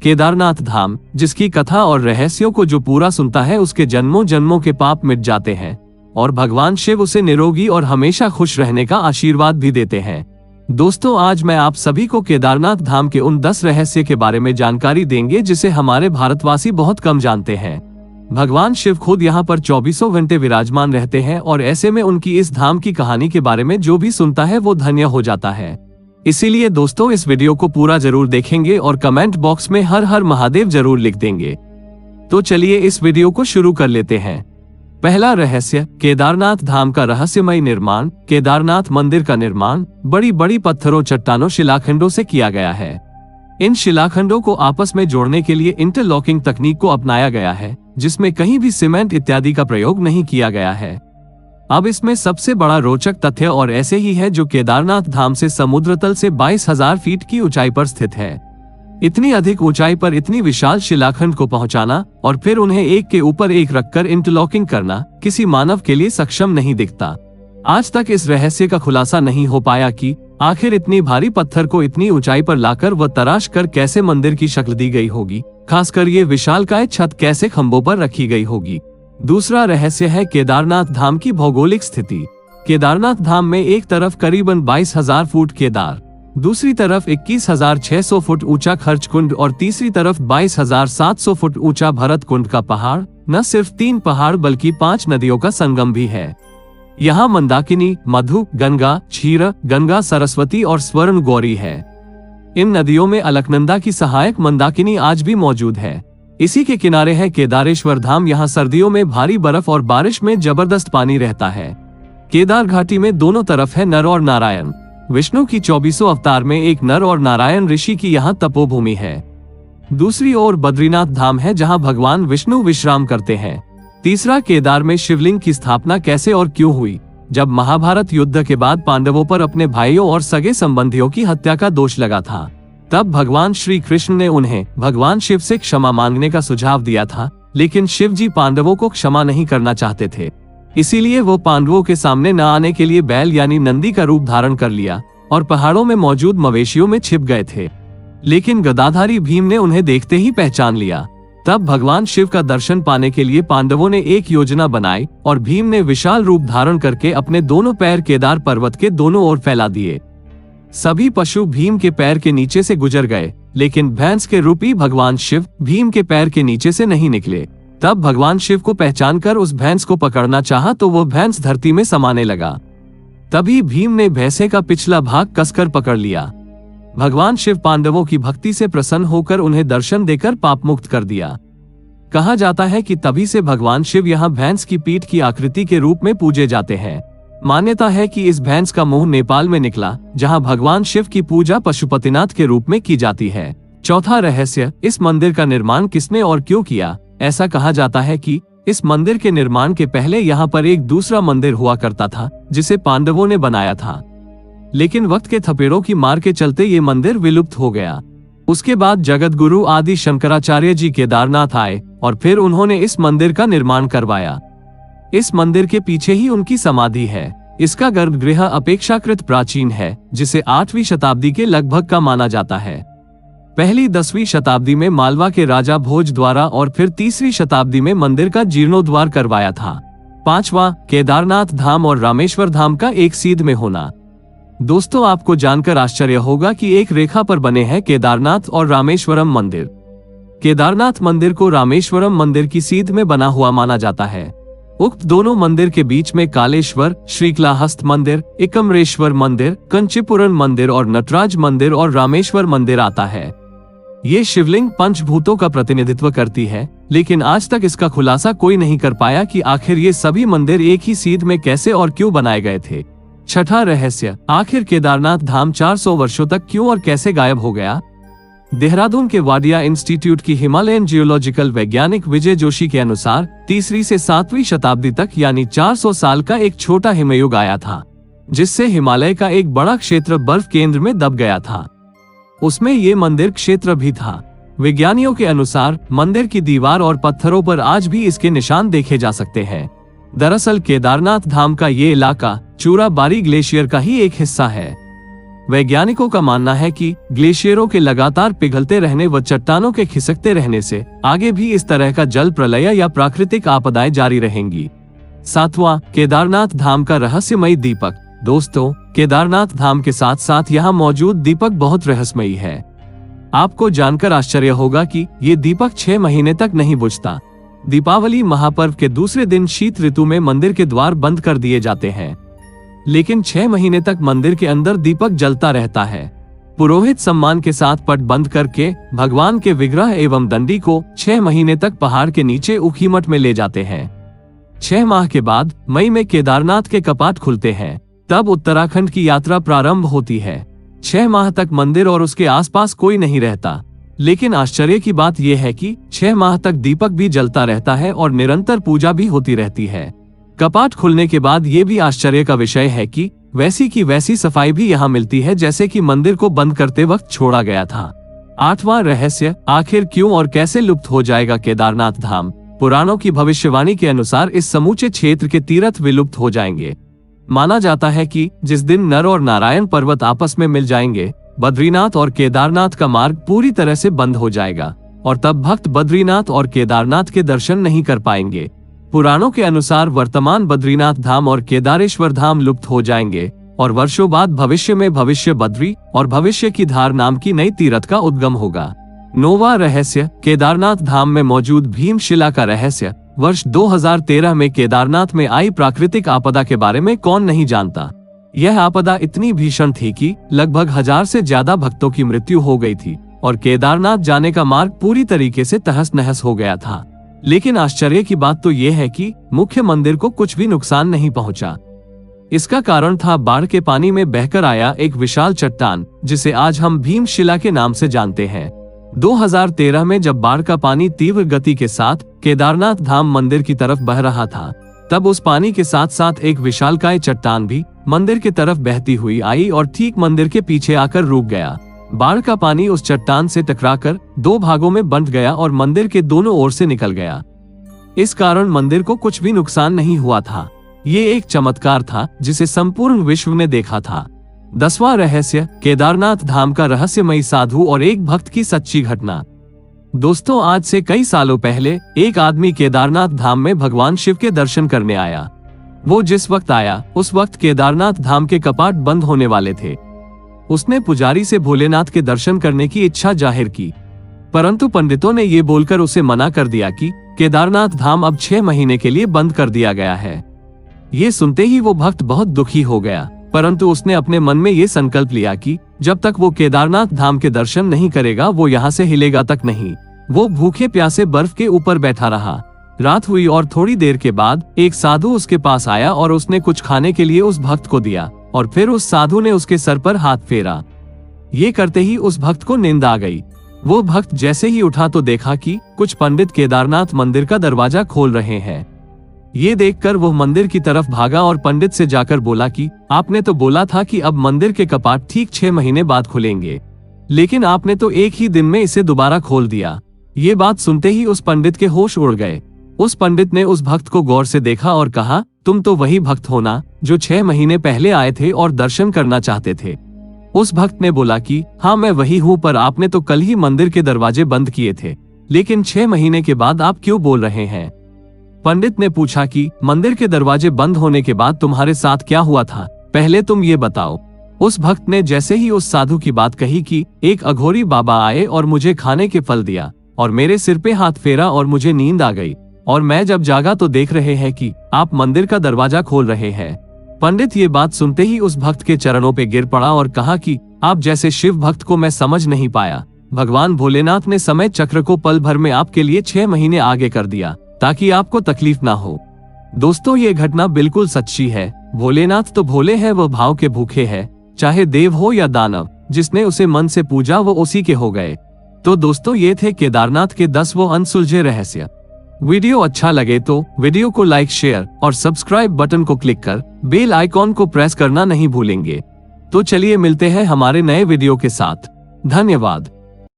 केदारनाथ धाम, जिसकी कथा और रहस्यों को जो पूरा सुनता है उसके जन्मों जन्मों के पाप मिट जाते हैं और भगवान शिव उसे निरोगी और हमेशा खुश रहने का आशीर्वाद भी देते हैं। दोस्तों, आज मैं आप सभी को केदारनाथ धाम के उन 10 रहस्य के बारे में जानकारी देंगे जिसे हमारे भारतवासी बहुत कम जानते हैं। भगवान शिव खुद यहाँ पर 24 घंटे विराजमान रहते हैं और ऐसे में उनकी इस धाम की कहानी के बारे में जो भी सुनता है वो धन्य हो जाता है। इसीलिए दोस्तों, इस वीडियो को पूरा जरूर देखेंगे और कमेंट बॉक्स में हर हर महादेव जरूर लिख देंगे। तो चलिए इस वीडियो को शुरू कर लेते हैं। पहला रहस्य, केदारनाथ धाम का रहस्यमय निर्माण। केदारनाथ मंदिर का निर्माण बड़ी बड़ी पत्थरों, चट्टानों, शिलाखंडों से किया गया है। इन शिलाखंडों को आपस में जोड़ने के लिए इंटरलॉकिंग तकनीक को अपनाया गया है, जिसमें कहीं भी सीमेंट इत्यादि का प्रयोग नहीं किया गया है। अब इसमें सबसे बड़ा रोचक तथ्य और ऐसे ही है जो केदारनाथ धाम से समुद्र तल से 22,000 फीट की ऊंचाई पर स्थित है। इतनी अधिक ऊंचाई पर इतनी विशाल शिलाखंड को पहुंचाना और फिर उन्हें एक के ऊपर एक रखकर इंटरलॉकिंग करना किसी मानव के लिए सक्षम नहीं दिखता। आज तक इस रहस्य का खुलासा नहीं हो पाया कि आखिर इतनी भारी पत्थर को इतनी ऊंचाई पर लाकर व तराश कर कैसे मंदिर की शक्ल दी गई होगी, खासकर ये विशालकाय छत कैसे खंभों पर रखी गई होगी। दूसरा रहस्य है केदारनाथ धाम की भौगोलिक स्थिति। केदारनाथ धाम में एक तरफ करीबन 22,000 फुट केदार, दूसरी तरफ 21,600 फुट ऊंचा खर्च कुंड और तीसरी तरफ 22,700 फुट ऊंचा भरत कुंड का पहाड़ न सिर्फ 3 पहाड़ बल्कि 5 नदियों का संगम भी है। यहाँ मंदाकिनी, मधु, गंगा, क्षीर गंगा, सरस्वती और स्वर्ण गौरी है। इन नदियों में अलकनंदा की सहायक मंदाकिनी आज भी मौजूद है। इसी के किनारे है केदारेश्वर धाम। यहाँ सर्दियों में भारी बर्फ और बारिश में जबरदस्त पानी रहता है। केदार घाटी में दोनों तरफ है नर और नारायण। विष्णु की 24 अवतार में एक नर और नारायण ऋषि की यहाँ तपोभूमि है। दूसरी ओर बद्रीनाथ धाम है जहाँ भगवान विष्णु विश्राम करते हैं। तीसरा, केदार में शिवलिंग की स्थापना कैसे और क्यों हुई। जब महाभारत युद्ध के बाद पांडवों पर अपने भाइयों और सगे संबंधियों की हत्या का दोष लगा था, तब भगवान श्री कृष्ण ने उन्हें भगवान शिव से क्षमा मांगने का सुझाव दिया था, लेकिन शिव जी पांडवों को क्षमा नहीं करना चाहते थे। इसीलिए वो पांडवों के सामने न आने के लिए बैल यानी नंदी का रूप धारण कर लिया और पहाड़ों में मौजूद मवेशियों में छिप गए थे। लेकिन गदाधारी भीम ने उन्हें देखते ही पहचान लिया। तब भगवान शिव का दर्शन पाने के लिए पांडवों ने एक योजना बनाई और भीम ने विशाल रूप धारण करके अपने दोनों पैर केदार पर्वत के दोनों ओर फैला दिए। सभी पशु भीम के पैर के नीचे से गुजर गए, लेकिन भैंस के रूपी भगवान शिव भीम के पैर के नीचे से नहीं निकले। तब भगवान शिव को पहचानकर उस भैंस को पकड़ना चाहा तो वो भैंस धरती में समाने लगा। तभी भीम ने भैंसे का पिछला भाग कसकर पकड़ लिया। भगवान शिव पांडवों की भक्ति से प्रसन्न होकर उन्हें दर्शन देकर पाप मुक्त कर दिया। कहा जाता है कि तभी से भगवान शिव यहाँ भैंस की पीठ की आकृति के रूप में पूजे जाते हैं। मान्यता है कि इस भैंस का मुंह नेपाल में निकला, जहां भगवान शिव की पूजा पशुपतिनाथ के रूप में की जाती है। चौथा रहस्य, इस मंदिर का निर्माण किसने और क्यों किया। ऐसा कहा जाता है कि इस मंदिर के निर्माण के पहले यहाँ पर एक दूसरा मंदिर हुआ करता था, जिसे पांडवों ने बनाया था। लेकिन वक्त के थपेड़ों की मार के चलते ये मंदिर विलुप्त हो गया। उसके बाद जगत गुरु आदि शंकराचार्य जी केदारनाथ आए और फिर उन्होंने इस मंदिर का निर्माण करवाया। इस मंदिर के पीछे ही उनकी समाधि है। इसका गर्भगृह अपेक्षाकृत प्राचीन है, जिसे 8वीं शताब्दी के लगभग का माना जाता है। पहली 10वीं शताब्दी में मालवा के राजा भोज द्वारा और फिर 3री शताब्दी में मंदिर का जीर्णोद्धार करवाया था। 5वां, केदारनाथ धाम और रामेश्वर धाम का एक सीध में होना। दोस्तों, आपको जानकर आश्चर्य होगा कि एक रेखा पर बने हैं केदारनाथ और रामेश्वरम मंदिर। केदारनाथ मंदिर को रामेश्वरम मंदिर की सीध में बना हुआ माना जाता है। उक्त दोनों मंदिर के बीच में कालेश्वर, श्रीकलाहस्त मंदिर, एकम्रेश्वर मंदिर, कंचीपुरम मंदिर और नटराज मंदिर और रामेश्वर मंदिर आता है। ये शिवलिंग पंचभूतों का प्रतिनिधित्व करती है, लेकिन आज तक इसका खुलासा कोई नहीं कर पाया कि आखिर ये सभी मंदिर एक ही सीध में कैसे और क्यों बनाए गए थे। छठा रहस्य, आखिर केदारनाथ धाम 400 वर्षों तक क्यों और कैसे गायब हो गया। देहरादून के वाडिया इंस्टीट्यूट की हिमालयन जियोलॉजिकल वैज्ञानिक विजय जोशी के अनुसार 3री से 7वीं शताब्दी तक यानी 400 साल का एक छोटा हिमयुग आया था, जिससे हिमालय का एक बड़ा क्षेत्र बर्फ केंद्र में दब गया था। उसमें ये मंदिर क्षेत्र भी था। विज्ञानियों के अनुसार मंदिर की दीवार और पत्थरों पर आज भी इसके निशान देखे जा सकते हैं। दरअसल केदारनाथ धाम का ये इलाका चूराबारी ग्लेशियर का ही एक हिस्सा है। वैज्ञानिकों का मानना है कि ग्लेशियरों के लगातार पिघलते रहने व चट्टानों के खिसकते रहने से आगे भी इस तरह का जल प्रलय या प्राकृतिक आपदाएं जारी रहेंगी। 7वां, केदारनाथ धाम का रहस्यमयी दीपक। दोस्तों, केदारनाथ धाम के साथ साथ यहाँ मौजूद दीपक बहुत रहस्यमयी है। आपको जानकर आश्चर्य होगा कि ये दीपक 6 महीने तक नहीं बुझता। दीपावली महापर्व के दूसरे दिन शीत ऋतु में मंदिर के द्वार बंद कर दिए जाते हैं, लेकिन 6 महीने तक मंदिर के अंदर दीपक जलता रहता है। पुरोहित सम्मान के साथ पट बंद करके भगवान के विग्रह एवं दंडी को 6 महीने तक पहाड़ के नीचे ऊखीमठ में ले जाते हैं। 6 माह के बाद मई में केदारनाथ के कपाट खुलते हैं, तब उत्तराखंड की यात्रा प्रारंभ होती है। 6 माह तक मंदिर और उसके आसपास कोई नहीं रहता, लेकिन आश्चर्य की बात यह है कि 6 माह तक दीपक भी जलता रहता है और निरंतर पूजा भी होती रहती है। कपाट खुलने के बाद ये भी आश्चर्य का विषय है कि वैसी की वैसी सफाई भी यहाँ मिलती है जैसे कि मंदिर को बंद करते वक्त छोड़ा गया था। 8वां रहस्य, आखिर क्यों और कैसे लुप्त हो जाएगा केदारनाथ धाम। पुराणों की भविष्यवाणी के अनुसार इस समूचे क्षेत्र के तीर्थ विलुप्त हो जाएंगे। माना जाता है कि जिस दिन नर और नारायण पर्वत आपस में मिल जाएंगे, बद्रीनाथ और केदारनाथ का मार्ग पूरी तरह से बंद हो जाएगा और तब भक्त बद्रीनाथ और केदारनाथ के दर्शन नहीं कर पाएंगे। पुराणों के अनुसार वर्तमान बद्रीनाथ धाम और केदारेश्वर धाम लुप्त हो जाएंगे और वर्षों बाद भविष्य में भविष्य बद्री और भविष्य की धार नाम की नई तीर्थ का उद्गम होगा। 9वां रहस्य, केदारनाथ धाम में मौजूद भीमशिला का रहस्य। वर्ष 2013 में केदारनाथ में आई प्राकृतिक आपदा के बारे में कौन नहीं जानता। यह आपदा इतनी भीषण थी कि लगभग 1000 से ज्यादा भक्तों की मृत्यु हो गई थी और केदारनाथ जाने का मार्ग पूरी तरीके से तहस नहस हो गया था। लेकिन आश्चर्य की बात तो यह है कि मुख्य मंदिर को कुछ भी नुकसान नहीं पहुंचा। इसका कारण था बाढ़ के पानी में बहकर आया एक विशाल चट्टान, जिसे आज हम भीमशिला के नाम से जानते हैं। 2013 में जब बाढ़ का पानी तीव्र गति के साथ केदारनाथ धाम मंदिर की तरफ बह रहा था, तब उस पानी के साथ साथ एक विशालकाय चट्टान भी मंदिर की तरफ बहती हुई आई और ठीक मंदिर के पीछे आकर रुक गया। बाढ़ का पानी उस चट्टान से टकराकर 2 भागों में बंट गया और मंदिर के दोनों ओर से निकल गया। इस कारण मंदिर को कुछ भी नुकसान नहीं हुआ था। ये एक चमत्कार था जिसे संपूर्ण विश्व ने देखा था। 10वां रहस्य, केदारनाथ धाम का रहस्यमयी साधु और एक भक्त की सच्ची घटना। दोस्तों, आज से कई सालों पहले एक आदमी केदारनाथ धाम में भगवान शिव के दर्शन करने आया। वो जिस वक्त आया उस वक्त केदारनाथ धाम के कपाट बंद होने वाले थे। उसने पुजारी से भोलेनाथ के दर्शन करने की इच्छा जाहिर की, परंतु पंडितों ने ये बोलकर उसे मना कर दिया कि केदारनाथ धाम अब 6 महीने के लिए बंद कर दिया गया है। ये सुनते ही वो भक्त बहुत दुखी हो गया, परंतु उसने अपने मन में ये संकल्प लिया कि जब तक वो केदारनाथ धाम के दर्शन नहीं करेगा वो यहाँ से हिलेगा तक नहीं। वो भूखे प्यासे बर्फ के ऊपर बैठा रहा। रात हुई और थोड़ी देर के बाद एक साधु उसके पास आया और उसने कुछ खाने के लिए उस भक्त को दिया और फिर उस साधु ने उसके सर पर हाथ फेरा। ये करते ही उस भक्त को नींद आ गई। वो भक्त जैसे ही उठा तो देखा कि कुछ पंडित केदारनाथ मंदिर का दरवाजा खोल रहे हैं। ये देखकर वो मंदिर की तरफ भागा और पंडित से जाकर बोला कि आपने तो बोला था कि अब मंदिर के कपाट ठीक 6 महीने बाद खुलेंगे, लेकिन आपने तो एक ही दिन में इसे दोबारा खोल दिया। ये बात सुनते ही उस पंडित के होश उड़ गए। उस पंडित ने उस भक्त को गौर से देखा और कहा, तुम तो वही भक्त हो ना जो 6 महीने पहले आए थे और दर्शन करना चाहते थे। उस भक्त ने बोला कि हाँ मैं वही हूँ, पर आपने तो कल ही मंदिर के दरवाजे बंद किए थे, लेकिन 6 महीने के बाद आप क्यों बोल रहे हैं। पंडित ने पूछा कि मंदिर के दरवाजे बंद होने के बाद तुम्हारे साथ क्या हुआ था, पहले तुम ये बताओ। उस भक्त ने जैसे ही उस साधु की बात कही कि एक अघोरी बाबा आए और मुझे खाने के फल दिया और मेरे सिर पे हाथ फेरा और मुझे नींद आ गई, और मैं जब जागा तो देख रहे हैं कि आप मंदिर का दरवाजा खोल रहे हैं। पंडित ये बात सुनते ही उस भक्त के चरणों पे गिर पड़ा और कहा कि आप जैसे शिव भक्त को मैं समझ नहीं पाया। भगवान भोलेनाथ ने समय चक्र को पल भर में आपके लिए 6 महीने आगे कर दिया ताकि आपको तकलीफ ना हो। दोस्तों, ये घटना बिल्कुल सच्ची है। भोलेनाथ तो भोले हैं, वो भाव के भूखे हैं, चाहे देव हो या दानव, जिसने उसे मन से पूजा वो उसी के हो गए। तो दोस्तों, ये थे केदारनाथ के 10 वो अनसुलझे रहस्य। वीडियो अच्छा लगे तो वीडियो को लाइक, शेयर और सब्सक्राइब बटन को क्लिक कर बेल आइकॉन को प्रेस करना नहीं भूलेंगे। तो चलिए मिलते हैं हमारे नए वीडियो के साथ। धन्यवाद।